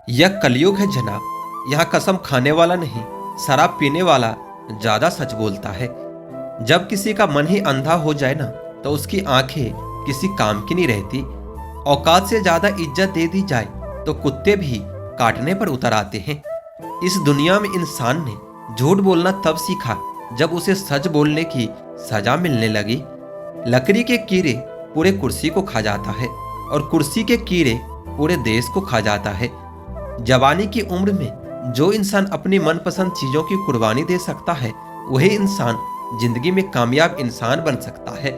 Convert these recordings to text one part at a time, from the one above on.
यह कलयुग है जनाब। यहाँ कसम खाने वाला नहीं, शराब पीने वाला ज्यादा सच बोलता है। जब किसी का मन ही अंधा हो जाए ना, तो उसकी आंखें किसी काम की नहीं रहती। औकात से ज्यादा इज्जत दे दी जाए तो कुत्ते भी काटने पर उतर आते हैं। इस दुनिया में इंसान ने झूठ बोलना तब सीखा जब उसे सच बोलने की सजा मिलने लगी। लकड़ी के कीड़े पूरे कुर्सी को खा जाता है और कुर्सी के कीड़े पूरे देश को खा जाता है। जवानी की उम्र में जो इंसान अपनी मनपसंद चीजों की कुर्बानी दे सकता है, वही इंसान जिंदगी में कामयाब इंसान बन सकता है।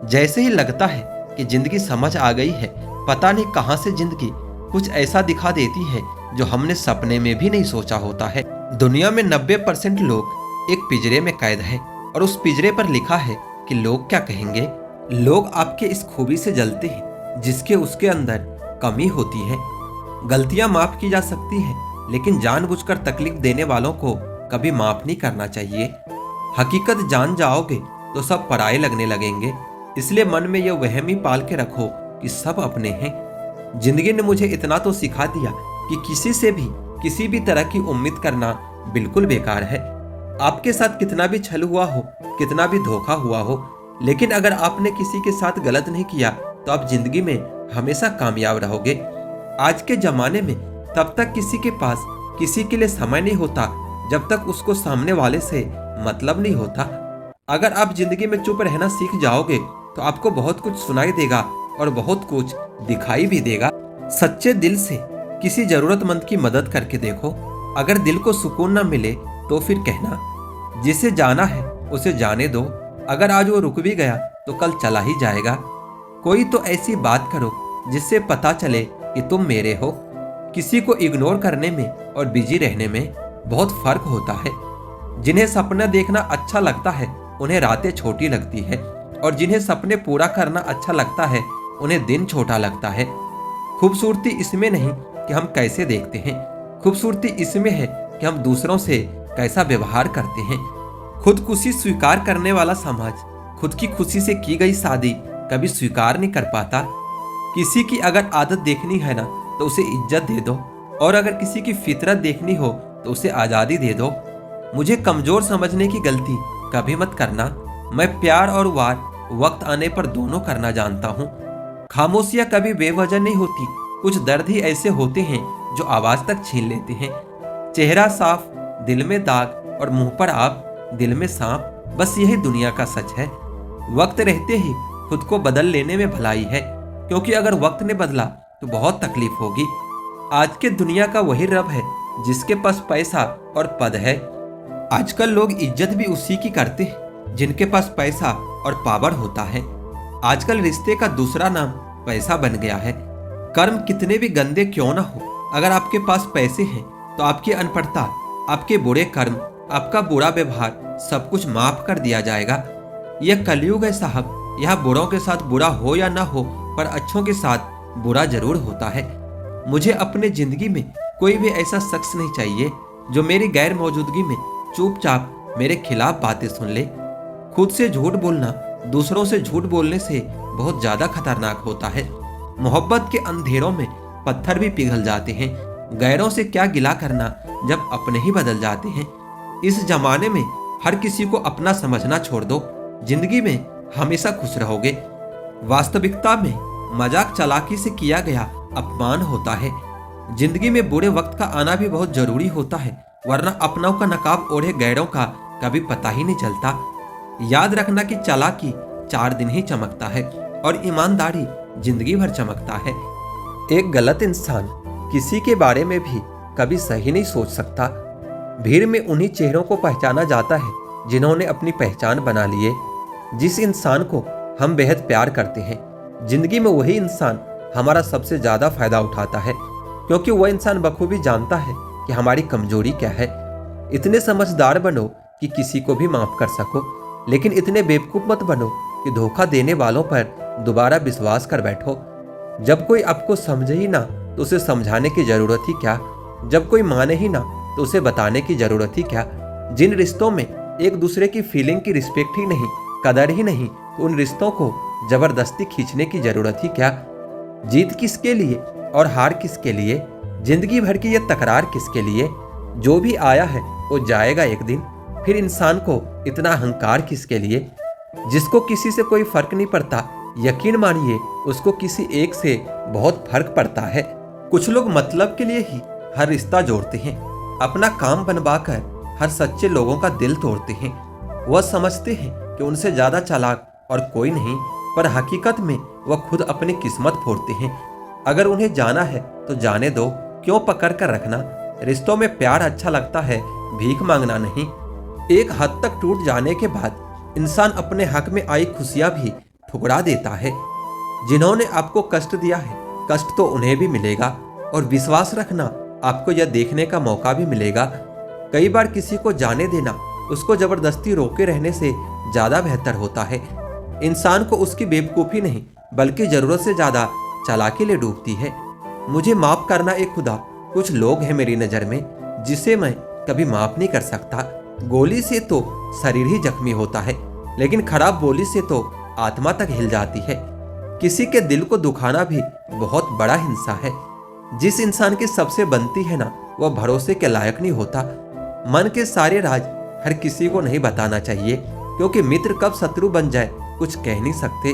जैसे ही लगता है कि जिंदगी समझ आ गई है, पता नहीं कहां से जिंदगी कुछ ऐसा दिखा देती है जो हमने सपने में भी नहीं सोचा होता है। दुनिया में 90% लोग एक पिंजरे में कैद हैं और उस पिंजरे पर लिखा है कि लोग क्या कहेंगे। लोग आपके इस खूबी से जलते हैं जिसके उसके अंदर कमी होती है। गलतियां माफ की जा सकती हैं, लेकिन जानबूझकर तकलीफ देने वालों को कभी माफ नहीं करना चाहिए। हकीकत जान जाओगे तो सब पराये लगने लगेंगे, इसलिए मन में यह वहम ही पाल के रखो कि सब अपने हैं। जिंदगी ने मुझे इतना तो सिखा दिया कि किसी से भी किसी भी तरह की उम्मीद करना बिल्कुल बेकार है। आपके साथ कितना भी छल हुआ हो, कितना भी धोखा हुआ हो, लेकिन अगर आपने किसी के साथ गलत नहीं किया तो आप जिंदगी में हमेशा कामयाब रहोगे। आज के जमाने में तब तक किसी के पास किसी के लिए समय नहीं होता जब तक उसको सामने वाले से मतलब नहीं होता। अगर आप जिंदगी में चुप रहना सीख जाओगे तो आपको बहुत कुछ सुनाई देगा और बहुत कुछ दिखाई भी देगा। सच्चे दिल से किसी जरूरतमंद की मदद करके देखो। अगर दिल को सुकून ना मिले तो फिर कहना, जिसे जाना है उसे जाने दो। अगर आज वो रुक भी गया तो कल चला ही जाएगा। कोई तो ऐसी बात करो जिससे पता चले कि तुम मेरे हो। किसी को इग्नोर करने में और बिजी रहने में बहुत फर्क होता है। जिन्हें सपना देखना अच्छा लगता है उन्हें रातें छोटी लगती है, और जिन्हें सपने पूरा करना अच्छा लगता है उन्हें दिन छोटा लगता है। खूबसूरती इसमें नहीं कि हम कैसे देखते हैं, खूबसूरती इसमें है कि हम दूसरों से कैसा व्यवहार करते हैं। खुदकुशी स्वीकार करने वाला समाज खुद की खुशी से की गई शादी कभी स्वीकार नहीं कर पाता। किसी की अगर आदत देखनी है ना तो उसे इज्जत दे दो, और अगर किसी की फितरत देखनी हो तो उसे आजादी दे दो। मुझे कमजोर समझने की गलती कभी मत करना। मैं प्यार और वार वक्त आने पर दोनों करना जानता हूँ। खामोशियां कभी बेवजह नहीं होती, कुछ दर्द ही ऐसे होते हैं जो आवाज तक छीन लेते हैं। चेहरा साफ, दिल में दाग, और मुंह पर आप, दिल में सांप, बस यही दुनिया का सच है। वक्त रहते ही खुद को बदल लेने में भलाई है, क्योंकि अगर वक्त ने बदला तो बहुत तकलीफ होगी। आज के दुनिया का वही रब है जिसके पास पैसा और पद है। आजकल लोग इज्जत भी उसी की करते हैं जिनके पास पैसा और पावर होता है। आजकल रिश्ते का दूसरा नाम पैसा बन गया है। कर्म कितने भी गंदे क्यों ना हो, अगर आपके पास पैसे हैं तो आपकी अनपढ़ता, आपके बुरे कर्म, आपका बुरा व्यवहार सब कुछ माफ कर दिया जाएगा। यह कलयुग है साहब। यहाँ बुरों के साथ बुरा हो या ना हो, पर अच्छों के साथ बुरा जरूर होता है। मुझे अपने जिंदगी में कोई भी ऐसा शख्स नहीं चाहिए जो मेरी गैर मौजूदगी में चुपचाप मेरे खिलाफ बातें सुन ले। खुद से झूठ बोलना दूसरों से झूठ बोलने से बहुत ज्यादा खतरनाक होता है। मोहब्बत के अंधेरों में पत्थर भी पिघल जाते हैं। गैरों से क्या गिला करना जब अपने ही बदल जाते हैं। इस जमाने में हर किसी को अपना समझना छोड़ दो, जिंदगी में हमेशा खुश रहोगे। वास्तविकता में मजाक चालाकी से किया गया अपमान होता है। जिंदगी में बुरे वक्त का आना भी बहुत जरूरी होता है, वरना अपनों का नकाब ओढ़े गैरों का कभी पता ही नहीं चलता। याद रखना कि चालाकी 4 दिन ही चमकता है और ईमानदारी जिंदगी भर चमकता है। एक गलत इंसान किसी के बारे में भी कभी सही नहीं सोच सकता। भीड़ में उन्हीं चेहरों को पहचाना जाता है जिन्होंने अपनी पहचान बना लिए। जिस इंसान को हम बेहद प्यार करते हैं, जिंदगी में वही इंसान हमारा सबसे ज्यादा फायदा उठाता है, क्योंकि वह इंसान बखूबी जानता है कि हमारी कमजोरी क्या है। इतने समझदार बनो कि किसी को भी माफ कर सको, लेकिन इतने बेवकूफ मत बनो कि धोखा देने वालों पर दोबारा विश्वास कर बैठो। जब कोई आपको समझे ही ना तो उसे समझाने की जरूरत ही क्या। जब कोई माने ही ना तो उसे बताने की जरूरत ही क्या। जिन रिश्तों में एक दूसरे की फीलिंग की रिस्पेक्ट ही नहीं, कदर ही नहीं, तो उन रिश्तों को जबरदस्ती खींचने की जरूरत ही क्या। जीत किसके लिए और हार किसके लिए, जिंदगी भर की ये तकरार किसके लिए? जो भी आया है वो जाएगा एक दिन। फिर इंसान को इतना अहंकार किसके लिए? जिसको किसी से कोई फर्क नहीं पड़ता, यकीन मानिए उसको किसी एक से बहुत फर्क पड़ता है। कुछ लोग मतलब के लिए ही हर रिश्ता जोड़ते हैं, अपना काम बनवाकर हर सच्चे लोगों का दिल तोड़ते हैं। वह समझते हैं कि उनसे ज्यादा चालाक और कोई नहीं, पर हकीकत में वह खुद अपनी किस्मत फोड़ते हैं। अगर उन्हें जाना है तो जाने दो, क्यों पकड़ कर रखना? रिश्तों में प्यार अच्छा लगता है, भीख मांगना नहीं। एक हद तक टूट जाने के बाद इंसान अपने हक में आई खुशियां भी ठुकरा देता है। जिन्होंने आपको कष्ट दिया है, कष्ट तो उन्हें भी मिलेगा, और विश्वास रखना आपको यह देखने का मौका भी मिलेगा। कई बार किसी को जाने देना उसको जबरदस्ती रोके रहने से ज्यादा बेहतर होता है। इंसान को उसकी बेवकूफ़ी नहीं बल्कि जरूरत से ज्यादा चालाकी ले डूबती है। मुझे माफ करना एक खुदा, कुछ लोग हैं मेरी नज़र में जिसे मैं कभी माफ नहीं कर सकता। गोली से तो शरीर ही जख्मी होता है, लेकिन खराब बोली से तो आत्मा तक हिल जाती है। किसी के दिल को दुखाना भी बहुत बड़ा हिंसा है। जिस इंसान की सबसे बनती है ना, वह भरोसे के लायक नहीं होता। मन के सारे राज हर किसी को नहीं बताना चाहिए, क्योंकि मित्र कब शत्रु बन जाए कुछ कह नहीं सकते।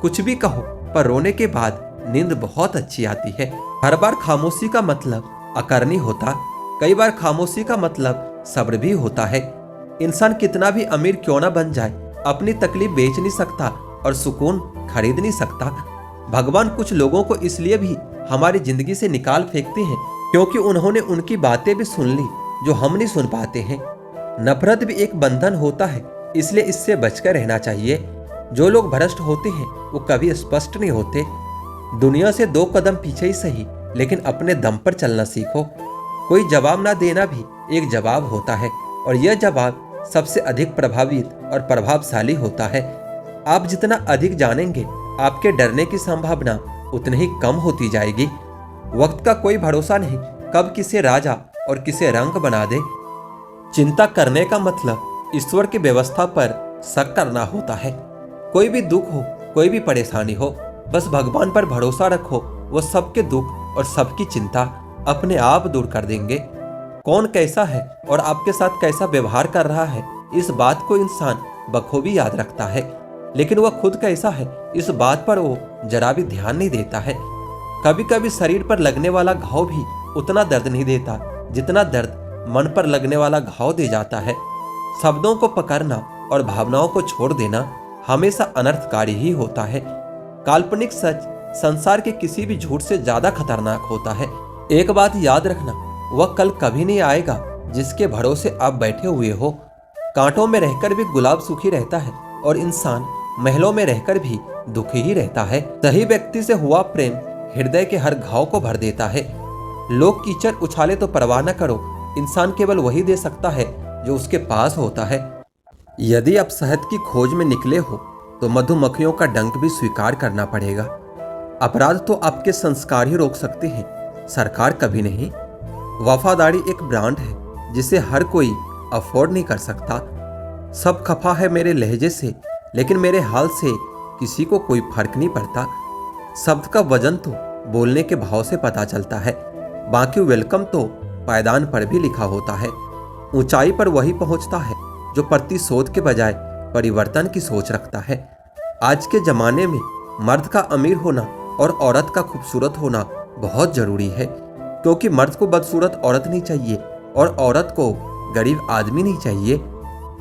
कुछ भी कहो, पर रोने के बाद नींद बहुत अच्छी आती है। हर बार खामोशी का मतलब अकरनी होता, कई बार खामोशी का मतलब सब्र भी होता है। इंसान कितना भी अमीर क्यों ना बन जाए, अपनी तकलीफ बेच नहीं सकता और सुकून खरीद नहीं सकता। भगवान कुछ लोगों को इसलिए भी हमारी जिंदगी से निकाल फेंकते हैं क्योंकि उन्होंने उनकी बातें भी सुन ली जो हम नहीं सुन पाते हैं। नफरत भी एक बंधन होता है, इसलिए इससे बचकर रहना चाहिए। जो लोग भ्रष्ट होते हैं वो कभी स्पष्ट नहीं होते। दुनिया से 2 कदम पीछे ही सही, लेकिन अपने दम पर चलना सीखो। कोई जवाब ना देना भी एक जवाब होता है, और यह जवाब सबसे अधिक प्रभावित और प्रभावशाली होता है। आप जितना अधिक जानेंगे, आपके डरने की संभावना उतनी ही कम होती जाएगी। वक्त का कोई भरोसा नहीं, कब किसे राजा और किसे रंक बना दे। चिंता करने का मतलब ईश्वर की व्यवस्था पर शक करना होता है। कोई भी दुख हो, कोई भी परेशानी हो, बस भगवान पर भरोसा रखो। वो सबके दुख और सबकी चिंता अपने आप दूर कर देंगे। कौन कैसा है और आपके साथ कैसा व्यवहार कर रहा है, इस बात को इंसान बखूबी याद रखता है, लेकिन वह खुद कैसा है इस बात पर वो जरा भी ध्यान नहीं देता है। कभी कभी शरीर पर लगने वाला घाव भी उतना दर्द नहीं देता जितना दर्द मन पर लगने वाला घाव दे जाता है। शब्दों को पकड़ना और भावनाओं को छोड़ देना हमेशा अनर्थकारी ही होता है। काल्पनिक सच संसार के किसी भी झूठ से ज्यादा खतरनाक होता है। एक बात याद रखना, वह कल कभी नहीं आएगा जिसके भरोसे आप बैठे हुए हो। कांटों में रहकर भी गुलाब सुखी रहता है, और इंसान महलों में रहकर भी दुखी ही रहता है। सही व्यक्ति से हुआ प्रेम हृदय के हर घाव को भर देता है। लोग कीचड़ उछाले तो परवाह न करो, इंसान केवल वही दे सकता है जो उसके पास होता है। यदि आप शहद की खोज में निकले हो तो मधुमक्खियों का डंक भी स्वीकार करना पड़ेगा। अपराध तो आपके संस्कार ही रोक सकते हैं, सरकार कभी नहीं। वफादारी एक ब्रांड है जिसे हर कोई अफोर्ड नहीं कर सकता। सब खफा है मेरे लहजे से, लेकिन मेरे हाल से किसी को कोई फर्क नहीं पड़ता। शब्द का वजन तो बोलने के भाव से पता चलता है, बाकी वेलकम तो पायदान पर भी लिखा होता है। ऊंचाई पर वही पहुंचता है जो प्रतिशोध के बजाय परिवर्तन की सोच रखता है। आज के जमाने में मर्द का अमीर होना और औरत का खूबसूरत होना बहुत जरूरी है, क्योंकि मर्द को बदसूरत औरत नहीं चाहिए और औरत को गरीब आदमी नहीं चाहिए।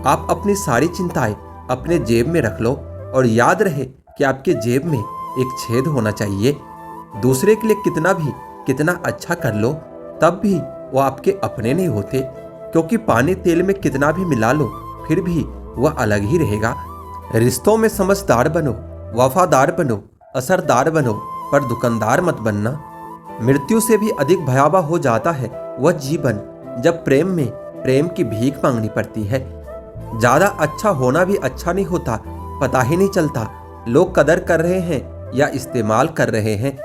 आप अपनी सारी चिंताएं अपने जेब में रख लो, और याद रहे कि आपके जेब में एक छेद होना चाहिए। दूसरे के लिए कितना अच्छा कर लो, तब भी वो आपके अपने नहीं होते, क्योंकि पानी तेल में कितना भी मिला लो फिर भी वह अलग ही रहेगा। रिश्तों में समझदार बनो, वफादार बनो, असरदार बनो, पर दुकानदार मत बनना। मृत्यु से भी अधिक भयावह हो जाता है वह जीवन जब प्रेम में प्रेम की भीख मांगनी पड़ती है। ज्यादा अच्छा होना भी अच्छा नहीं होता, पता ही नहीं चलता लोग कदर कर रहे हैं या इस्तेमाल कर रहे हैं।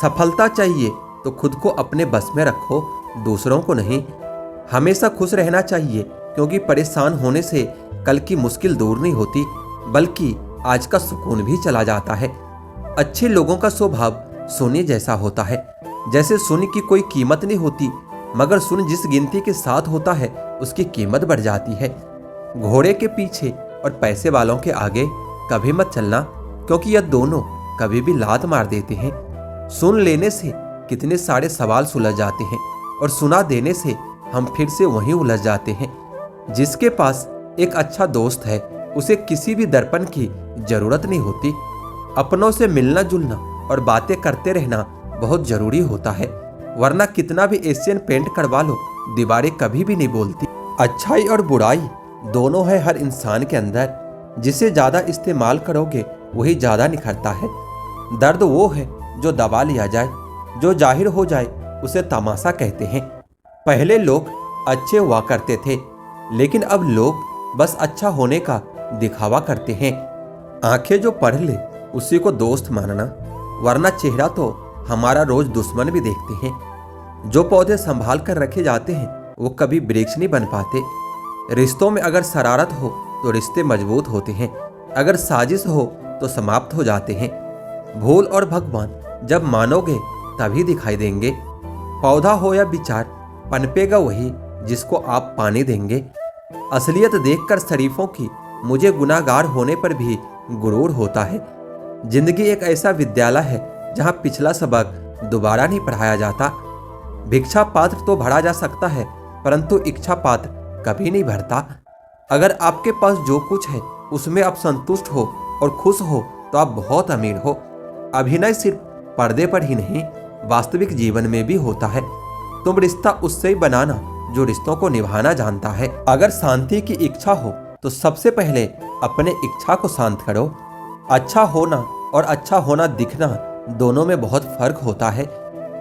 सफलता चाहिए तो खुद को अपने बस में रखो, दूसरों को नहीं। हमेशा खुश रहना चाहिए, क्योंकि परेशान होने से कल की मुश्किल दूर नहीं होती, बल्कि आज का सुकून भी चला जाता है। अच्छे लोगों का स्वभाव सोने जैसा होता है, जैसे शून्य की कोई कीमत नहीं होती, मगर शून्य जिस गिनती के साथ होता है उसकी कीमत बढ़ जाती है। घोड़े के पीछे और पैसे वालों के आगे कभी मत चलना, क्योंकि यह दोनों कभी भी लात मार देते हैं। सुन लेने से कितने सारे सवाल सुलझ जाते हैं और सुना देने से हम फिर से वहीं उलझ जाते हैं। जिसके पास एक अच्छा दोस्त है उसे किसी भी दर्पण की जरूरत नहीं होती। अपनों से मिलना जुलना और बातें करते रहना बहुत जरूरी होता है, वरना कितना भी एशियन पेंट करवा लो दीवारें कभी भी नहीं बोलती। अच्छाई और बुराई दोनों है हर इंसान के अंदर, जिसे ज्यादा इस्तेमाल करोगे वही ज्यादा निखरता है। दर्द वो है जो दबा लिया जाए, जो जाहिर हो जाए उसे तमाशा कहते हैं। पहले लोग अच्छे हुआ करते थे, लेकिन अब लोग बस अच्छा होने का दिखावा करते हैं। आंखें जो पढ़ ले उसी को दोस्त मानना, वरना चेहरा तो हमारा रोज दुश्मन भी देखते हैं। जो पौधे संभाल कर रखे जाते हैं वो कभी वृक्ष नहीं बन पाते। रिश्तों में अगर शरारत हो तो रिश्ते मजबूत होते हैं, अगर साजिश हो तो समाप्त हो जाते हैं। भूल और भगवान जब मानोगे तभी दिखाई देंगे। पौधा हो या विचार, पनपेगा वही जिसको आप पानी देंगे। असलियत देखकर शरीफों की मुझे गुनाहगार होने पर भी गुरूर होता है। जिंदगी एक ऐसा विद्यालय है जहां पिछला सबक दोबारा नहीं पढ़ाया जाता। भिक्षा पात्र तो भरा जा सकता है, परंतु इच्छा पात्र कभी नहीं भरता। अगर आपके पास जो कुछ है उसमें आप संतुष्ट हो और खुश हो तो आप बहुत अमीर हो। अभिनय सिर्फ पर्दे पर ही नहीं, वास्तविक जीवन में भी होता है। तुम रिश्ता उससे ही बनाना जो रिश्तों को निभाना जानता है। अगर शांति की इच्छा हो तो सबसे पहले अपने इच्छा को शांत करो। अच्छा होना और अच्छा होना दिखना दोनों में बहुत फर्क होता है।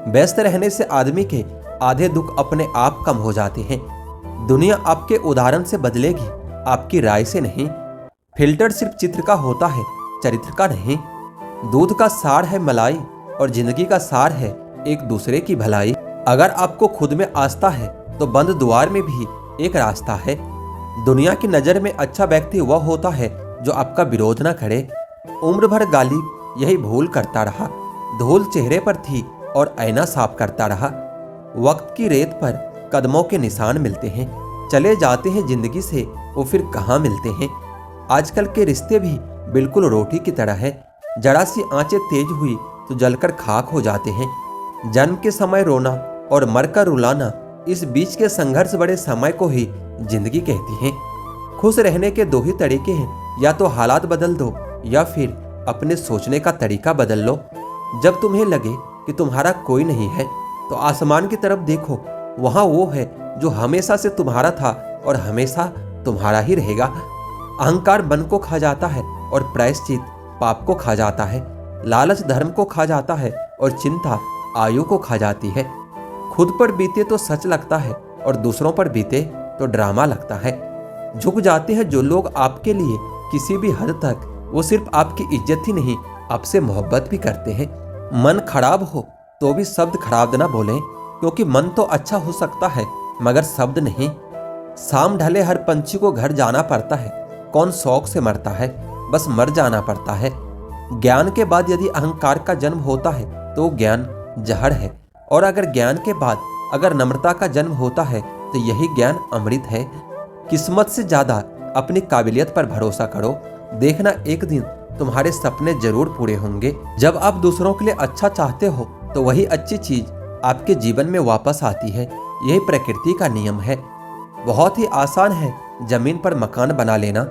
व्यस्त रहने से आदमी के आधे दुख अपने आप कम हो जाते हैं। दुनिया आपके उदाहरण से बदलेगी, आपकी राय से नहीं। फिल्टर सिर्फ चित्र का होता है, चरित्र का नहीं। दूध का सार है मलाई और जिंदगी का सार है एक दूसरे की भलाई। अगर आपको खुद में आस्था है तो बंद द्वार में भी एक रास्ता है। दुनिया की नजर में अच्छा व्यक्ति वह होता है जो आपका विरोध न करे। उम्र भर गालिब यही भूल करता रहा, धूल चेहरे पर थी और आईना साफ करता रहा। वक्त की रेत पर कदमों के निशान मिलते हैं, चले जाते हैं जिंदगी से वो फिर कहाँ मिलते हैं। आजकल के रिश्ते भी बिल्कुल रोटी की तरह है, जरा सी आंचें तेज हुई तो जलकर खाक हो जाते हैं। जन्म के समय रोना और मरकर रुलाना, इस बीच के संघर्ष बड़े समय को ही जिंदगी कहती है। खुश रहने के दो ही तरीके हैं, या तो हालात बदल दो या फिर अपने सोचने का तरीका बदल लो। जब तुम्हें लगे कि तुम्हारा कोई नहीं है तो आसमान की तरफ देखो, वहां वो है जो हमेशा से तुम्हारा था और हमेशा तुम्हारा ही रहेगा। अहंकार मन को खा जाता है और प्रायश्चित पाप को खा जाता है। लालच धर्म को खा जाता है और चिंता आयु को खा जाती है। खुद पर बीते तो सच लगता है और दूसरों पर बीते तो ड्रामा लगता है। झुक जाते हैं जो लोग आपके लिए किसी भी हद तक, वो सिर्फ आपकी इज्जत ही नहीं आपसे मोहब्बत भी करते हैं। मन खराब हो तो भी शब्द खराब ना बोलें, क्योंकि मन तो अच्छा हो सकता है मगर शब्द नहीं। शाम ढले हर पंछी को घर जाना पड़ता है, कौन शौक से मरता है, बस मर जाना पड़ता है। ज्ञान के बाद यदि अहंकार का जन्म होता है तो ज्ञान जहर है, और अगर ज्ञान के बाद अगर नम्रता का जन्म होता है तो यही ज्ञान अमृत है। किस्मत से ज्यादा अपनी काबिलियत पर भरोसा करो, देखना एक दिन तुम्हारे सपने जरूर पूरे होंगे। जब आप दूसरों के लिए अच्छा चाहते हो तो वही अच्छी चीज आपके जीवन में वापस आती है। यही प्रकृति का नियम है। बहुत ही आसान है जमीन पर मकान बना लेना,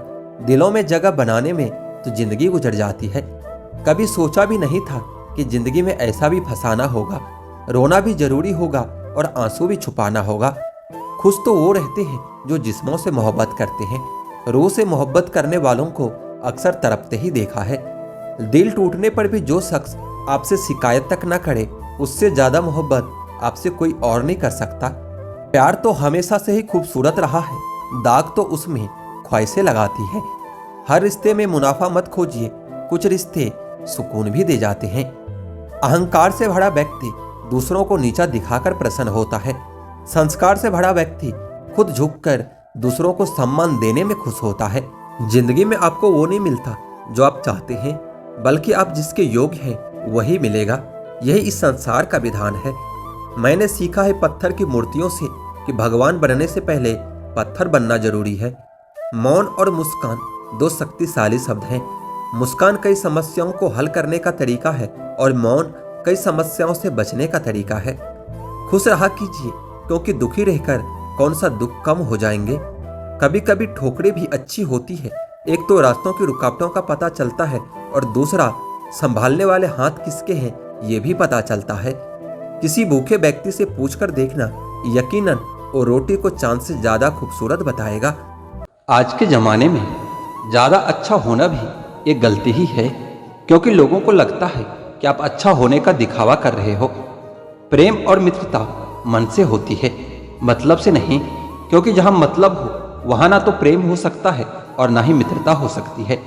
दिलों में जगह बनाने में तो जिंदगी गुजर जाती है। कभी सोचा भी नहीं था कि जिंदगी में ऐसा भी फंसाना होगा, रोना भी जरूरी होगा और आंसू भी छुपाना होगा। खुश तो वो रहते हैं जो जिस्मों से मोहब्बत करते हैं। रूह से मोहब्बत करने वालों को अक्सर तड़पते ही देखा है। दिल टूटने पर भी जो शख्स आपसे शिकायत तक न करे, उससे ज्यादा मोहब्बत आपसे कोई और नहीं कर सकता। प्यार तो हमेशा से ही खूबसूरत रहा है, दाग तो उसमें ख्वाहिशें लगाती है। हर रिश्ते में मुनाफा मत खोजिए, कुछ रिश्ते सुकून भी दे जाते हैं। अहंकार से भरा व्यक्ति दूसरों को नीचा दिखाकर प्रसन्न होता है। संस्कार से भरा व्यक्ति खुद झुककर दूसरों को सम्मान देने में खुश होता है। जिंदगी में आपको वो नहीं मिलता जो आप चाहते हैं, बल्कि आप जिसके योग्य हैं वही मिलेगा। यही इस संसार का विधान है। मैंने सीखा है पत्थर की मूर्तियों से कि भगवान बनने से पहले पत्थर बनना जरूरी है। मौन और मुस्कान दो शक्तिशाली शब्द हैं। मुस्कान कई समस्याओं को हल करने का तरीका है और मौन कई समस्याओं से बचने का तरीका है। खुश रहा कीजिए, क्योंकि दुखी रहकर कौन सा दुख कम हो जाएंगे। कभी कभी ठोकरें भी अच्छी होती है। एक तो रास्तों की रुकावटों का पता चलता है और दूसरा संभालने वाले हाथ किसके हैं ये भी पता चलता है। किसी भूखे व्यक्ति से पूछकर देखना, यकीनन वो रोटी को चांद से ज्यादा खूबसूरत बताएगा। आज के ज़माने में ज़्यादा अच्छा होना भी एक गलती ही है, क्योंकि लोगों को लगता है कि आप अच्छा होने का दिखावा कर रहे हो। प्रेम और मित्रता मन से होती है, मतलब से नहीं, क्योंकि जहाँ मतलब हो वहाँ ना तो प्रेम हो सकता है और ना ही मित्रता हो सकती है।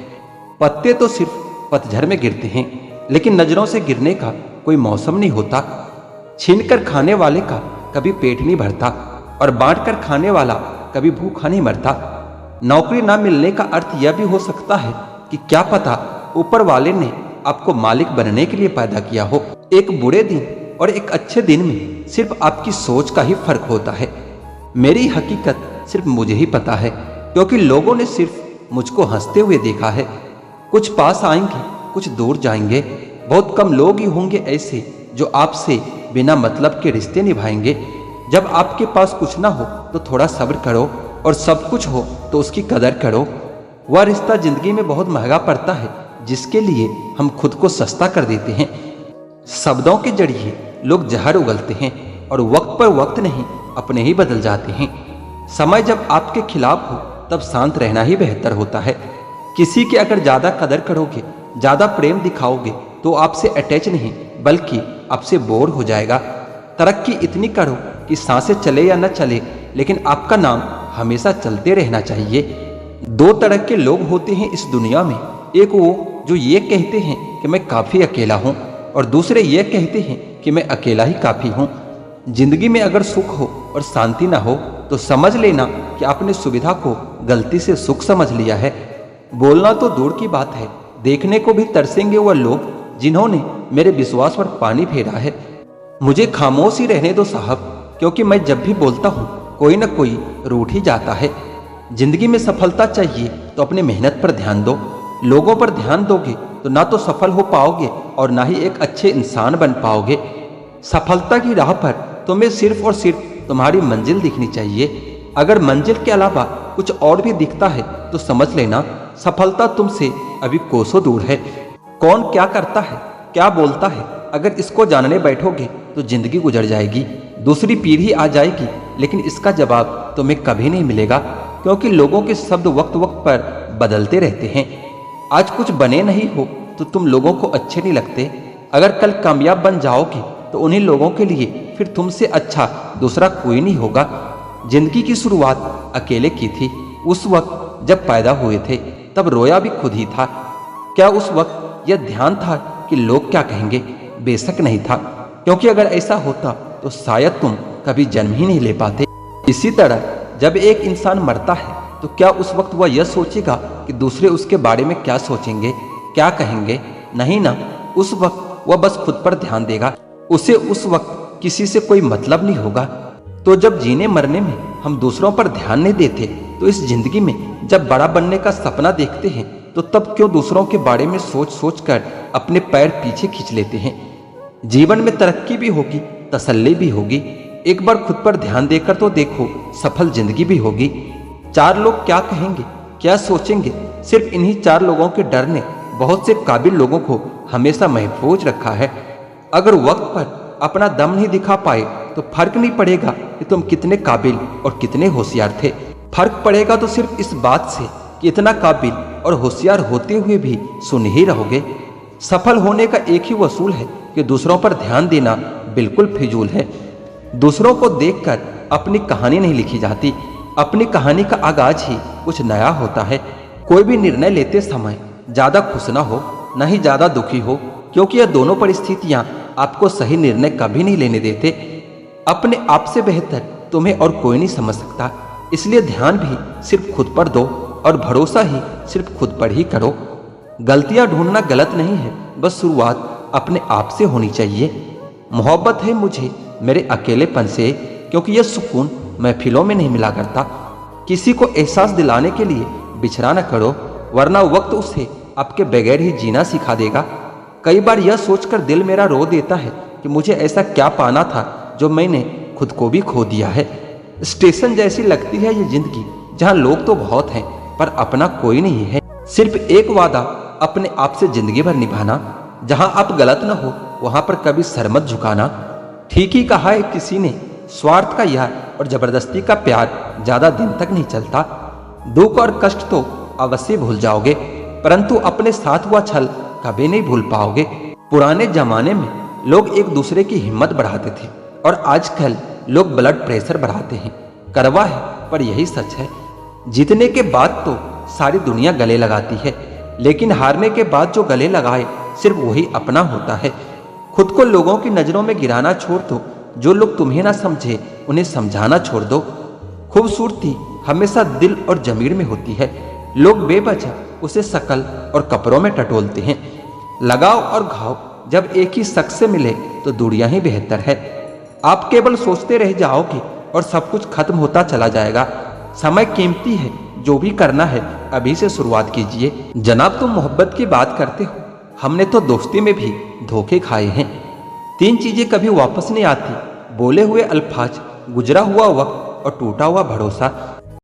पत्ते तो सिर्फ पतझड़ में गिरते हैं, लेकिन नज़रों से गिरने का कोई मौसम नहीं होता। छीन कर खाने वाले का कभी पेट नहीं भरता और बांट कर खाने वाला कभी भूखा नहीं मरता। नौकरी ना मिलने का अर्थ यह भी हो सकता है कि क्या पता ऊपर वाले ने आपको मालिक बनने के लिए पैदा किया हो। एक बुरे दिन और एक अच्छे दिन में सिर्फ आपकी सोच का ही फर्क होता है। मेरी हकीकत सिर्फ मुझे ही पता है, क्योंकि लोगों ने सिर्फ मुझको हंसते हुए देखा है। कुछ पास आएंगे, कुछ दूर जाएंगे। बहुत कम लोग ही होंगे ऐसे जो आपसे बिना मतलब के रिश्ते निभाएंगे। जब आपके पास कुछ ना हो तो थोड़ा सब्र करो, और सब कुछ हो तो उसकी कदर करो। वह रिश्ता जिंदगी में बहुत महंगा पड़ता है जिसके लिए हम खुद को सस्ता कर देते हैं। शब्दों के जरिए लोग जहर उगलते हैं और वक्त पर वक्त नहीं अपने ही बदल जाते हैं। समय जब आपके खिलाफ हो तब शांत रहना ही बेहतर होता है। किसी की अगर ज्यादा कदर करोगे, ज्यादा प्रेम दिखाओगे तो आपसे अटैच नहीं बल्कि आपसे बोर हो जाएगा। तरक्की इतनी करो कि सांसें चले या न चले, लेकिन आपका नाम हमेशा चलते रहना चाहिए। दो तरह के लोग होते हैं इस दुनिया में, एक वो जो ये कहते हैं कि मैं काफ़ी अकेला हूँ, और दूसरे ये कहते हैं कि मैं अकेला ही काफ़ी हूँ। जिंदगी में अगर सुख हो और शांति ना हो तो समझ लेना कि आपने सुविधा को गलती से सुख समझ लिया है। बोलना तो दूर की बात है, देखने को भी तरसेंगे वह लोग जिन्होंने मेरे विश्वास पर पानी फेरा है। मुझे खामोश ही रहने दो साहब, क्योंकि मैं जब भी बोलता हूँ कोई न कोई रूठ ही जाता है। जिंदगी में सफलता चाहिए तो अपनी मेहनत पर ध्यान दो। लोगों पर ध्यान दोगे तो ना तो सफल हो पाओगे और ना ही एक अच्छे इंसान बन पाओगे। सफलता की राह पर तुम्हें सिर्फ और सिर्फ तुम्हारी मंजिल दिखनी चाहिए। अगर मंजिल के अलावा कुछ और भी दिखता है तो समझ लेना सफलता तुमसे अभी कोसों दूर है। कौन क्या करता है, क्या बोलता है, अगर इसको जानने बैठोगे तो जिंदगी गुजर जाएगी, दूसरी पीढ़ी आ जाएगी, लेकिन इसका जवाब तुम्हें कभी नहीं मिलेगा, क्योंकि लोगों के शब्द वक्त वक्त पर बदलते रहते हैं। आज कुछ बने नहीं हो तो तुम लोगों को अच्छे नहीं लगते। अगर कल कामयाब बन जाओगे तो उन्हीं लोगों के लिए फिर तुमसे अच्छा दूसरा कोई नहीं होगा। जिंदगी की शुरुआत अकेले की थी। उस वक्त जब पैदा हुए थे तब रोया भी खुद ही था। क्या उस वक्त यह ध्यान था कि लोग क्या कहेंगे? बेशक नहीं था, क्योंकि अगर ऐसा होता तो शायद तुम कभी जन्म ही नहीं ले पाते। इसी तरह जब एक इंसान मरता है तो क्या उस वक्त वह यह सोचेगा कि दूसरे उसके बारे में क्या सोचेंगे, क्या कहेंगे? नहीं ना, उस वक्त वह बस खुद पर ध्यान देगा। उसे उस वक्त किसी से कोई मतलब नहीं होगा। तो जब जीने मरने में हम दूसरों पर ध्यान नहीं देते तो इस जिंदगी में जब बड़ा बनने का सपना देखते हैं तो तब क्यों दूसरों के बारे में सोच सोच कर अपने पैर पीछे खींच लेते हैं? जीवन में तरक्की भी होगी, तसल्ली भी होगी। एक बार खुद पर ध्यान देकर तो देखो, सफल जिंदगी भी होगी। चार लोग क्या कहेंगे, क्या सोचेंगे, सिर्फ इन्हीं चार लोगों के डर ने बहुत से काबिल लोगों को हमेशा महफूज रखा है। अगर वक्त पर अपना दम नहीं दिखा पाए तो फर्क नहीं पड़ेगा कि तुम कितने काबिल और कितने होशियार थे। फर्क पड़ेगा तो सिर्फ इस बात से कि इतना काबिल और होशियार होते हुए भी सुन ही रहोगे। सफल होने का एक ही वसूल है कि दूसरों पर ध्यान देना बिल्कुल फिजूल है। दूसरों को देखकर अपनी कहानी नहीं लिखी जाती, अपनी कहानी का आगाज ही कुछ नया होता है। कोई भी निर्णय लेते समय ज्यादा खुश ना हो, ना ही ज्यादा दुखी हो, क्योंकि यह दोनों परिस्थितियां आपको सही निर्णय कभी नहीं लेने देते। अपने आप से बेहतर तुम्हें और कोई नहीं समझ सकता, इसलिए ध्यान भी सिर्फ खुद पर दो और भरोसा ही सिर्फ खुद पर ही करो। गलतियां ढूंढना गलत नहीं है, बस शुरुआत अपने आप से होनी चाहिए। मोहब्बत है मुझे मेरे अकेलेपन से, क्योंकि यह सुकून महफिलों में नहीं मिला करता। किसी को एहसास दिलाने के लिए बिछड़ा न करो, वरना वक्त उसे आपके बगैर ही जीना सिखा देगा। कई बार यह सोचकर दिल मेरा रो देता है कि मुझे ऐसा क्या पाना था जो मैंने खुद को भी खो दिया है। स्टेशन जैसी लगती है ये जिंदगी, जहाँ लोग तो बहुत हैं पर अपना कोई नहीं है। सिर्फ एक वादा अपने आप से जिंदगी भर निभाना, जहाँ आप गलत न हो वहां पर कभी सर मत झुकाना। ठीक ही कहा है किसी ने, स्वार्थ का यार और जबरदस्ती का प्यार ज्यादा दिन तक नहीं चलता। दुख और कष्ट तो अवश्य भूल जाओगे, परंतु अपने साथ हुआ छल कभी नहीं भूल पाओगे। पुराने जमाने में लोग एक दूसरे की हिम्मत बढ़ाते थे और आजकल लोग ब्लड प्रेशर बढ़ाते हैं। कड़वा है पर यही सच है। जीतने के बाद तो सारी दुनिया गले लगाती है, लेकिन हारने के बाद जो गले लगाए सिर्फ वही अपना होता है। खुद को लोगों की नजरों में गिराना छोड़ दो, जो लोग तुम्हें ना समझे उन्हें समझाना छोड़ दो। खूबसूरती हमेशा दिल और जमीर में होती है। लोग बेवजह उसे शकल और कपड़ों में टटोलते हैं। लगाव और घाव जब एक ही शख्स से मिले तो दूरियां ही बेहतर है। आप केवल सोचते रह जाओगे और सब कुछ खत्म होता चला जाएगा। समय कीमती है, जो भी करना है अभी से शुरुआत कीजिए। जनाब, तुम मोहब्बत की बात करते हो, हमने तो दोस्ती में भी धोखे खाए हैं। 3 चीजें कभी वापस नहीं आती: बोले हुए अल्फाज, गुजरा हुआ वक्त और टूटा हुआ भरोसा।